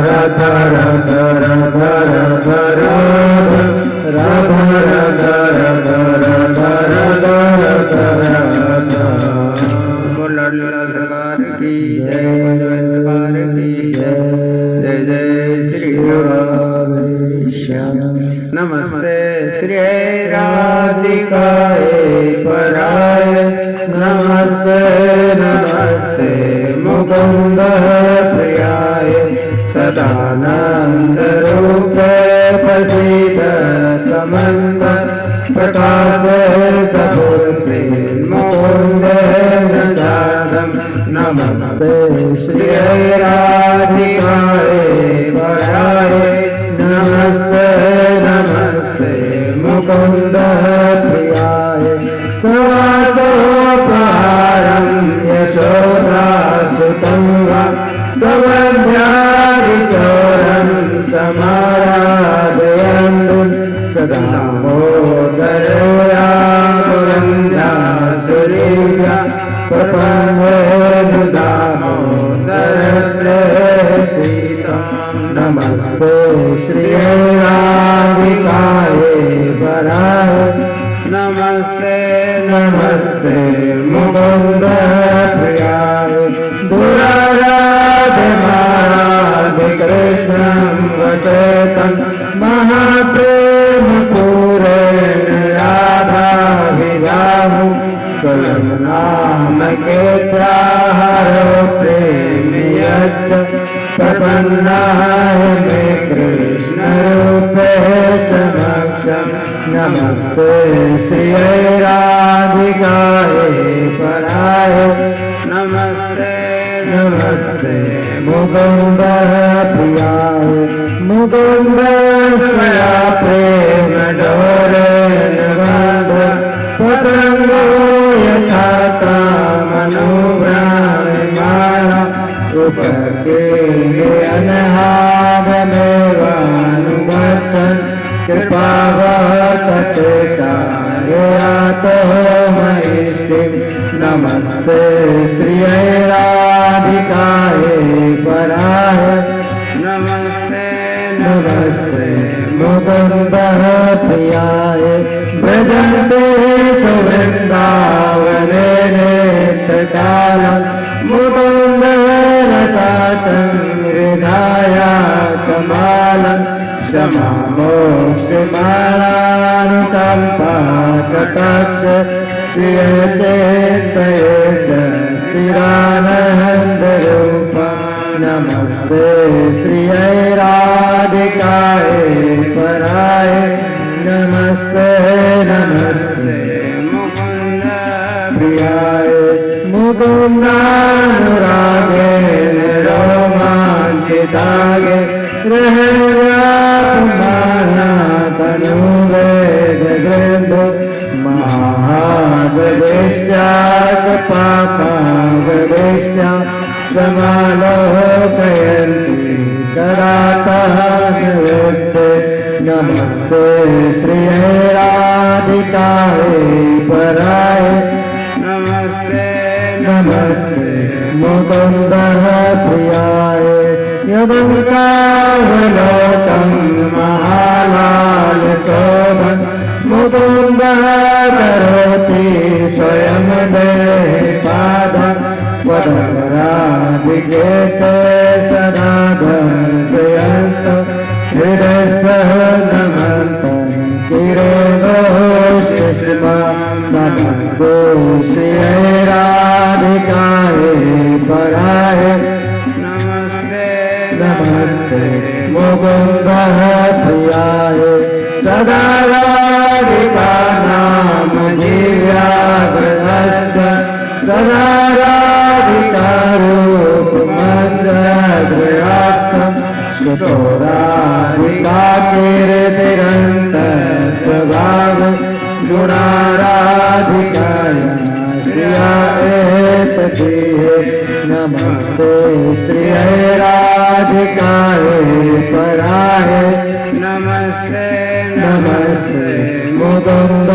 Radha सरकार की जय, सरकार की जय, जय जय श्री राधेश्याम। नमस्ते श्री राधिकाय पराय, नमस्ते नमस्ते मुकुंद प्रियाय, सदानंद रूप प्रसीद समन्त प्रकाश सपूर्ति मुकुंद नदानम। नमस्ते श्री राधिकाय पराय, नमस्ते नमस्ते मुकुंद प्रियाय, स्वादोपहारं यशोदासुतं वा समध्यादिचोरं समाराधयन्तु सदा मोदरया पुरन्दासुरीया प्रपन्नेन दामोदरस्ते सीतं। नमस्ते श्री राधिकाय पराय, नमस्ते नमस्ते मुकुंद प्रियाय, दुराराधे महाराधे कृष्णं वसेतं महाप्रेम पूरेण राधा विदाहु, स्वयं नाम के त्याहरो प्रेम यच्च प्रपन्नाय मे कृष्ण रूपे समक्षम्। नमस्ते श्री राधिकाय पराय, नमस्ते नमस्ते मुकुंद प्रियाय, मुकुंद स्वया प्रेम डोरे निबंध पतंगो यथा कामनुव्रामाणा, उपके अनहारमेवानुगच्छन् कृपावतते कार्यातो मयिष्टिम्। नमस्ते श्री राधिकाय पराय, नमस्ते नमस्ते मुकुंद प्रियाय, भजन्ते सुवृन्दावने नेत्रकालं मुकुंद रसातं हृदया कमालं, क्षमा मोक्षमालानुकम्पा कटाक्ष श्रियचेतये सच्चिदानन्द रूप। नमस्ते श्री राधिकाय पराय, नमस्ते नमस्ते मुकुंद प्रियाय, मुकुंदानुरागे रोमाञ्चितागे तनुवेदो महागवेष्ट्या पापागवेष्ट्या समालोकयन्ति करातः निवृत्ते। नमस्ते श्री राधिकाय पराय, नमस्ते नमस्ते मुकुंद प्रियाय, यदंकावलोकं महालाल शोभन मुकुंद करोति स्वयं देहि पादं, वदराधिकेते सदा दर्शयन्त हृदयस्थः नमन्तं किरोदोषिष्मा। नमस्ते श्री राधिकाय पराय, नमस्ते नमस्ते मुकुंद प्रियाय, सदा राधिका नाम जीव्याग्रहश्च, सदा राधिका रूपमद्रगृहास्थं, श्रुतो राधिका कीर्तिरन्तः स्वभाव, गुणाराधिकाया श्रिया एततीहे। नमस्ते श्री राधिकाय पराय, नमस्ते नमस्ते मुकुंद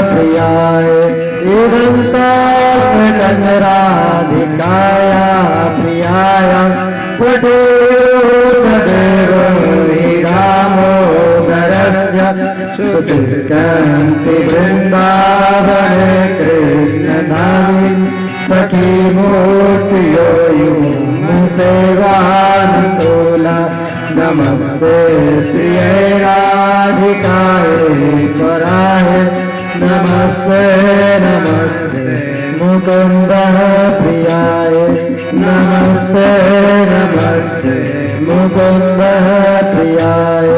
प्रियाय, इदन्तास्मृतं राधिकाया प्रियाय, वटोतदेव दामोदरस्य सुतिष्ठन्ति वृन्दावने कृष्णधामी सखी मूर्तियो सेवानुकूला नमस्ते श्रिये राधिकाय पराय नमस्ते नमस्ते मुकुंद प्रियाय नमस्ते नमस्ते मुकुंद प्रियाय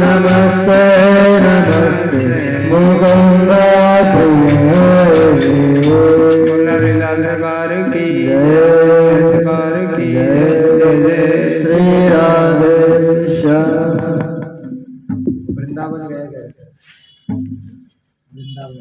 नमस्ते नमस्ते मुकुंद प्रियाय सरकार की सरकार की जय जय श्री राधे श्याम। वृंदावन गए वृंदावन